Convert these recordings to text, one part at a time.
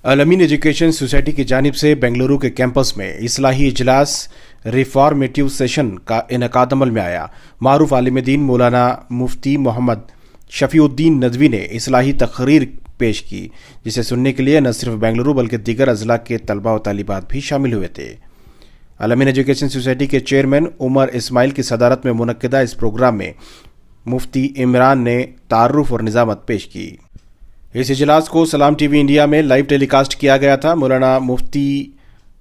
Al-Ameen education society की जानिब से बेंगलुरु के कैंपस में इस्लाही इजलास रिफॉर्मेटिव सेशन का इनेकाद अमल में आया। मारूफ आलिम दीन मौलाना मुफ्ती मोहम्मद शफीउद्दीन नदवी ने इस्लाही तकरीर पेश की, जिसे सुनने के लिए न सिर्फ बेंगलुरु बल्कि दीगर अजला के तलबा व तालिबात भी शामिल हुए थे। अलमीन एजुकेशन सोसाइटी के चेयरमैन उमर इस्माइल की सदारत में मुनक्किदा इस प्रोग्राम में मुफ्ती इमरान ने तारुफ और निज़ामत पेश की। इस इजलास को सलाम टीवी इंडिया में लाइव टेलीकास्ट किया गया था। मौलाना मुफ्ती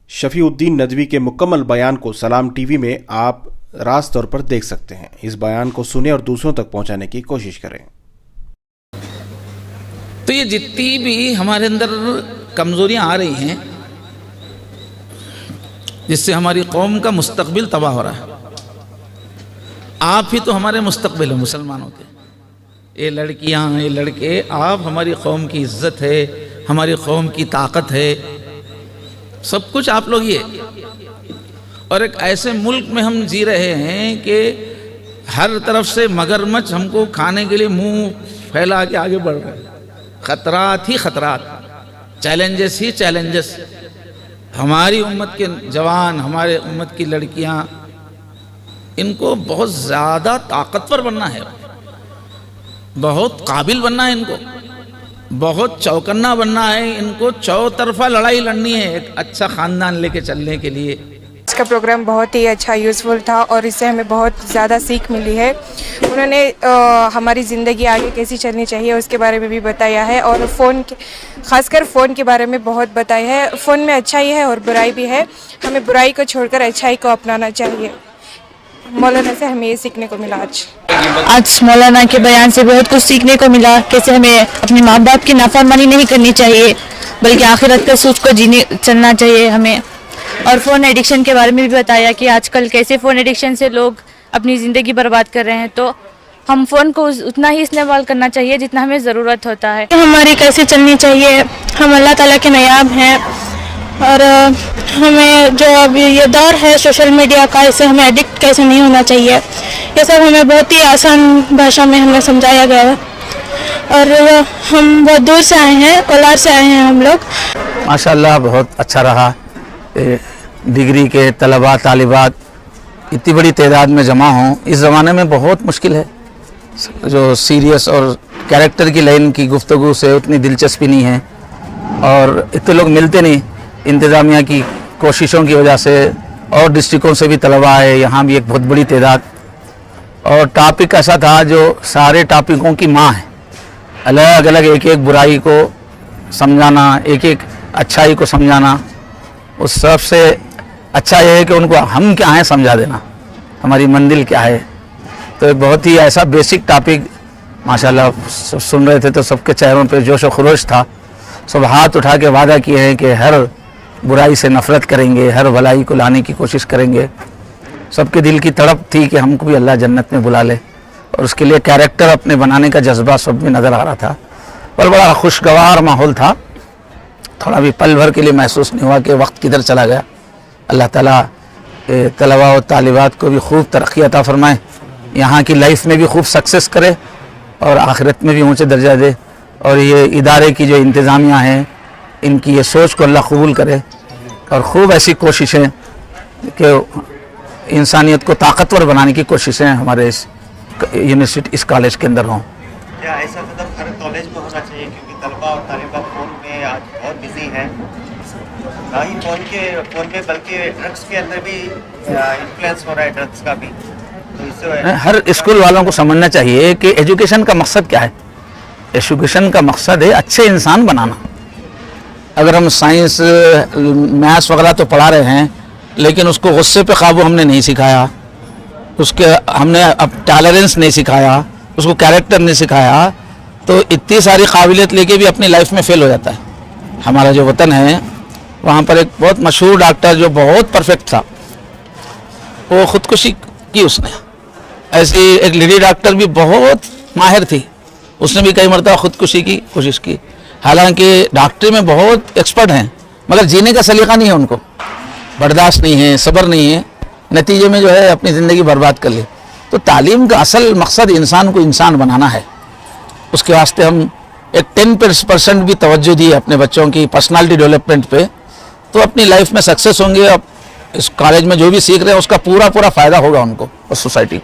शफीउद्दीन नदवी के मुकम्मल बयान को सलाम टीवी में आप रास्त तौर पर देख सकते हैं। इस बयान को सुने और दूसरों तक पहुंचाने की कोशिश करें। तो ये जितनी भी हमारे अंदर कमजोरियां आ रही हैं, जिससे हमारी कौम का मुस्तकबिल तबाह हो रहा है, आप ही तो हमारे मुस्तकबिल हैं मुसलमानों के। ये लड़कियां, ये लड़के, आप हमारी कौम की इज्जत है, हमारी कौम की ताकत है, सब कुछ आप लोग ही है। और एक ऐसे मुल्क में हम जी रहे हैं कि हर तरफ से मगरमच्छ हमको खाने के लिए मुंह फैला के आगे बढ़ रहे हैं। खतरात ही खतरात, चैलेंजेस ही चैलेंजेस। हमारी उम्मत के जवान, हमारे उम्मत की लड़कियां, इनको बहुत ज़्यादा ताकतवर बनना है, बहुत काबिल बनना है, इनको बहुत चौकन्ना बनना है, इनको चौतरफा लड़ाई लड़नी है एक अच्छा ख़ानदान लेके चलने के लिए। इसका प्रोग्राम बहुत ही अच्छा यूज़फुल था और इससे हमें बहुत ज़्यादा सीख मिली है। उन्होंने हमारी ज़िंदगी आगे कैसी चलनी चाहिए उसके बारे में भी बताया है, और ख़ासकर फ़ोन के बारे में बहुत बताया है। फ़ोन में अच्छाई है और बुराई भी है, हमें बुराई को छोड़कर अच्छाई को अपनाना चाहिए। मौलाना से हमें ये सीखने को मिला। आज मौलाना के बयान से बहुत कुछ सीखने को मिला। कैसे हमें अपने माँ बाप की नाफरमानी नहीं करनी चाहिए, बल्कि आखिरत के सोच को चलना चाहिए हमें। और फ़ोन एडिक्शन के बारे में भी बताया कि आजकल कैसे फ़ोन एडिक्शन से लोग अपनी ज़िंदगी बर्बाद कर रहे हैं। तो हम फ़ोन को उतना ही इस्तेमाल करना चाहिए जितना हमें ज़रूरत होता है। हमारी कैसे चलनी चाहिए, हम अल्लाह ताला के नायाब हैं, और हमें जो अभी ये दौर है सोशल मीडिया का, इससे हमें एडिक्ट कैसे नहीं होना चाहिए, ये सब हमें बहुत ही आसान भाषा में हमें समझाया गया है। और हम बहुत दूर से आए हैं, कोलार से आए हैं हम लोग। माशाअल्लाह बहुत अच्छा रहा। डिग्री के तलबा तालिबात इतनी बड़ी तादाद में जमा हों इस ज़माने में बहुत मुश्किल है। जो सीरियस और कैरेक्टर की लाइन की गुफ्तगू से उतनी दिलचस्पी नहीं है, और इतने लोग मिलते नहीं। इंतज़ामिया की कोशिशों की वजह से और डिस्ट्रिक्टों से भी तलबा आए, यहाँ भी एक बहुत बड़ी तादाद। और टॉपिक ऐसा था जो सारे टॉपिकों की माँ है। अलग अलग एक एक बुराई को समझाना, एक एक अच्छाई को समझाना। उस सबसे अच्छा ये है कि उनको हम क्या हैं समझा देना, हमारी मंजिल क्या है। तो एक बहुत ही ऐसा बेसिक टॉपिक माशाल्लाह सुन रहे थे तो सबके चेहरों पे जोश व खरोश था। सब हाथ उठा के वादा किए हैं कि हर बुराई से नफ़रत करेंगे, हर भलाई को लाने की कोशिश करेंगे। सबके दिल की तड़प थी कि हमको भी अल्लाह जन्नत में बुला ले, और उसके लिए कैरेक्टर अपने बनाने का जज्बा सब में नज़र आ रहा था। पर बड़ा खुशगवार माहौल था। थोड़ा भी पल भर के लिए महसूस नहीं हुआ कि वक्त किधर चला गया। अल्लाह ताला तलबा और तालिबात को भी खूब तरक्की अता फरमाए, यहाँ की लाइफ में भी खूब सक्सेस करे और आखिरत में भी ऊँचे दर्जा दे। और ये इदारे की जो इंतज़ामिया हैं, इनकी ये सोच को अल्लाह कबूल करे, और ख़ूब ऐसी कोशिशें कि इंसानियत को ताकतवर बनाने की कोशिशें हमारे इस यूनिवर्सिटी, इस कॉलेज के अंदर हों। क्या ऐसा कदम हर कॉलेज में होना चाहिए, क्योंकि तलबा और तालिबा फ़ोन में आज बहुत बिजी हैं, ना ही फ़ोन में बल्कि ड्रग्स के अंदर भी इन्फ्लुएंस हो रहा है, ड्रग्स का भी। तो इससे हर स्कूल वालों को समझना चाहिए कि एजुकेशन का मकसद क्या है। एजुकेशन का मकसद है अच्छे इंसान बनाना। अगर हम साइंस मैथ्स वगैरह तो पढ़ा रहे हैं, लेकिन उसको गुस्से पे काबू हमने नहीं सिखाया, उसके हमने अब टॉलरेंस नहीं सिखाया, उसको कैरेक्टर नहीं सिखाया, तो इतनी सारी काबिलियत लेके भी अपनी लाइफ में फेल हो जाता है। हमारा जो वतन है, वहाँ पर एक बहुत मशहूर डॉक्टर जो बहुत परफेक्ट था, वो ख़ुदकुशी की उसने। ऐसी एक लेडी डॉक्टर भी बहुत माहिर थी, उसने भी कई मरतबा ख़ुदकुशी की कोशिश की। हालांकि डॉक्टरी में बहुत एक्सपर्ट हैं, मगर जीने का सलीका नहीं है, उनको बर्दाश्त नहीं है, सब्र नहीं है, नतीजे में जो है अपनी ज़िंदगी बर्बाद कर ली। तो तालीम का असल मकसद इंसान को इंसान बनाना है। उसके वास्ते हम ایک 10% بھی توجہ دی اپنے بچوں کی پرسنالٹی ڈیولپمنٹ پہ تو اپنی لائف میں سکسیس ہوں گے. اب اس کالج میں جو بھی سیکھ رہے ہیں اس کا پورا فائدہ ہوگا ان کو اور سوسائٹی کو.